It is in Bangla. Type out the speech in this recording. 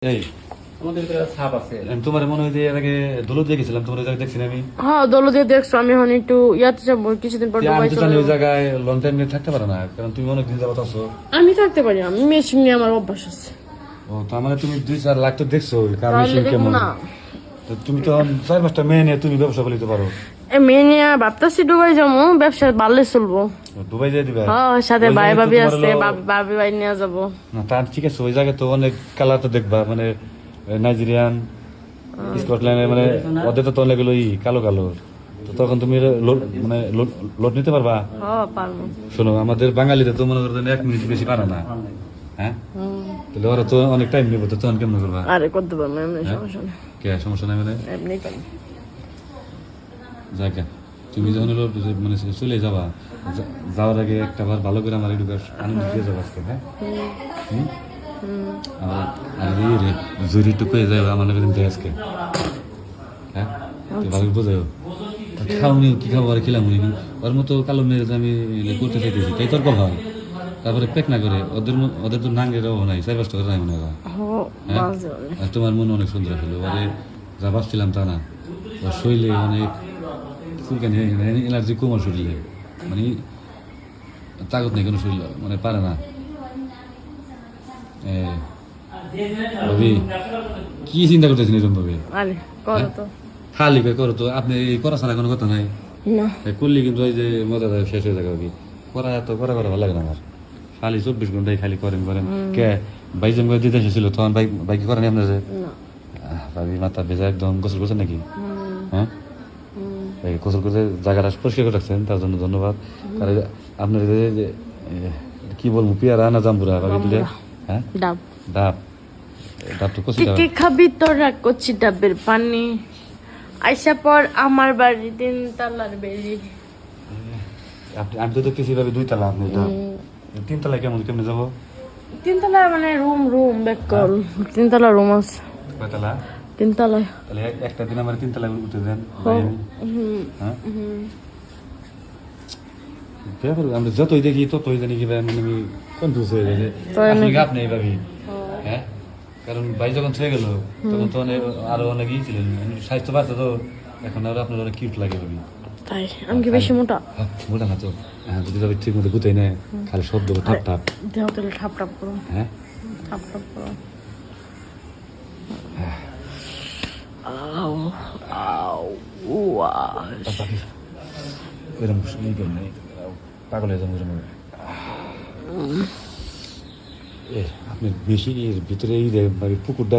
এই আমাদের ভিতরে ছাপ আছে। তোমার মনে হয় যে এর আগে দৌলত দিয়ে গেছিলাম, তোমার ওই জায়গায় দেখছি না আমি। হ্যাঁ দৌলতে দেখছো, আমি এখন একটু ইয়াতে যাবো কিছুদিন পর আমি দুবাই তো চলে জানি ওই যাবো। জায়গায় লং টাইম থাকতে পারো না, কারণ তুমি অনেক দিন যাবত আছো। আমি থাকতে পারি, আমি মেশিন নিয়ে আমার অভ্যাস আছে। ও তার মানে তুমি 2-4 লাখ তো দেখছো কার তাহলে মেশিন দেখবো কেমন। না। তো তুমি তো 4-5টা মেয়ে নিয়ে তুমি ব্যবসা করতে পারো। মেয়ে নিয়ে ভাবতেছি দুবাই যাবো, ব্যবসা ভালো চলবো। দুবাই যেয়ে দিবে। হ্যাঁ সাথে ওই ভাই জায়গায় তো ভাবি তোমার আছে, হলো- ভাবি ভাই নিয়ে যাবো। না তার ঠিক আছে, ওই জায়গায় তো অনেক কালার তো দেখবা, মানে নাইজেরিয়ান, স্কটল্যান্ডের, মানে ওদের তো অনেক গুলো কালো কালো। তো তখন তুমি মানে লোড নিতে পারবা। হ্যাঁ পারবো। শোনো, আমাদের বাঙালিতে তো মনে করতেন 1 মিনিট বেশি পারে না, হ্যাঁ? তাহলে ওরা তো অনেক টাইম নেবো, তো তখন কেমন করবা? আরে করতে পারবো, এমনি সমস্যা নেই, কে সমস্যা নাই মানে এমনি পারি। যাকে তুমি যখন হলো মানে চলে যাবা, যাওয়ার আগে একটা বার ভালো করে আমার একটু আনন্দ দিয়ে যাবো আজকে, হ্যাঁ? আর রে জরি টুকু যাবে আমার নাকি দিন আজকে, হ্যাঁ? তুই ভালো করে বোঝাও। খাওনি কি খাবো আর খেলাম উনি ওর মতো কালো মেয়ে আমি করতে চাইতেছি, তাই তোর কথা। তারপরে পেক না করে ওদের তো নাঙ্গের অভাব নাই, 4-5 টাকা নাই মনে হয়। হ্যাঁ হ্যাঁ? মাঝে অনেক। আর তোমার মন অনেক সুন্দর ছিল, ওরে যা ভাবছিলাম তা না। ওর শরীরে অনেক চুলকানি, এনার্জি কম ওর শরীরে, মানে তাগত নেই কোনো শরীর, মানে পারে না। ভাবি কি চিন্তা করতেছেন এরকম ভাবে? আরে করো তো। খালি করে করো তো, আপনি করা ছাড়া কোনো কথা নাই। না করলে কিন্তু ওই যে মজাটা শেষ হয়ে যাবে। করা ভালো লাগে না আমার। খালি 24 ঘন্টায় খালি করেন কে বাইজন করে দিতে এসেছিল তখন বাইক করেন আপনার যে না। ভাবি মাথা ভেজা একদম গোসল করছেন নাকি? হ্যাঁ, এই গোসল করতে জায়গাটা পরিষ্কার করে রাখছেন, তার জন্য ধন্যবাদ। কারণ আপনার যে কি বলবো, পিয়ারা না জাম্বুরা ভাবি দিলে, হ্যাঁ ডাব ডাব, ডাব তো কষি কে ডাব। কে খাবি তোরা কচি ডাবের পানি, আইসা পর আমার বাড়ি 3 তলার বেরি। আমি তো দেখতেছি ভাবি 2 তলা, আপনি এটা 3 তলায় কেমনে যাবো? 3 তলা মানে রুম বেকল, 3 তলা রুম আছে। কয় তলা? 3 তলায়। তাহলে একটা দিন আমার 3 তলায় উঠে দেন। হ্যাঁ, ব্যাপার আমরা যতই দেখি ততই জানি কি ভাই, মানে আমি কনফিউজ হয়ে যাই যে আপনি ভাবি, হ্যাঁ? কারণ ভাই যখন ছেড়ে গেল তখন তো আরো অনেক ছিলেন, স্বাস্থ্য বাড়ছে তো এখন আর আপনার অনেক কিউট লাগে ভাবি। তাই আমি কি বেশি মোটা? মোটা না তো, যদি ভাবি ঠিক মতো গুতাই নেয়, খালি শব্দ ঠাপ ঠাপ, দেহ তাহলে ঠাপ ঠাপ করো, হ্যাঁ? ঠাপ ঠাপ করো। আও আও ওয়া এরকম পাগল হয়ে যাবো এরকম। আপনি বেশি এর ভিতরে পুকুরটা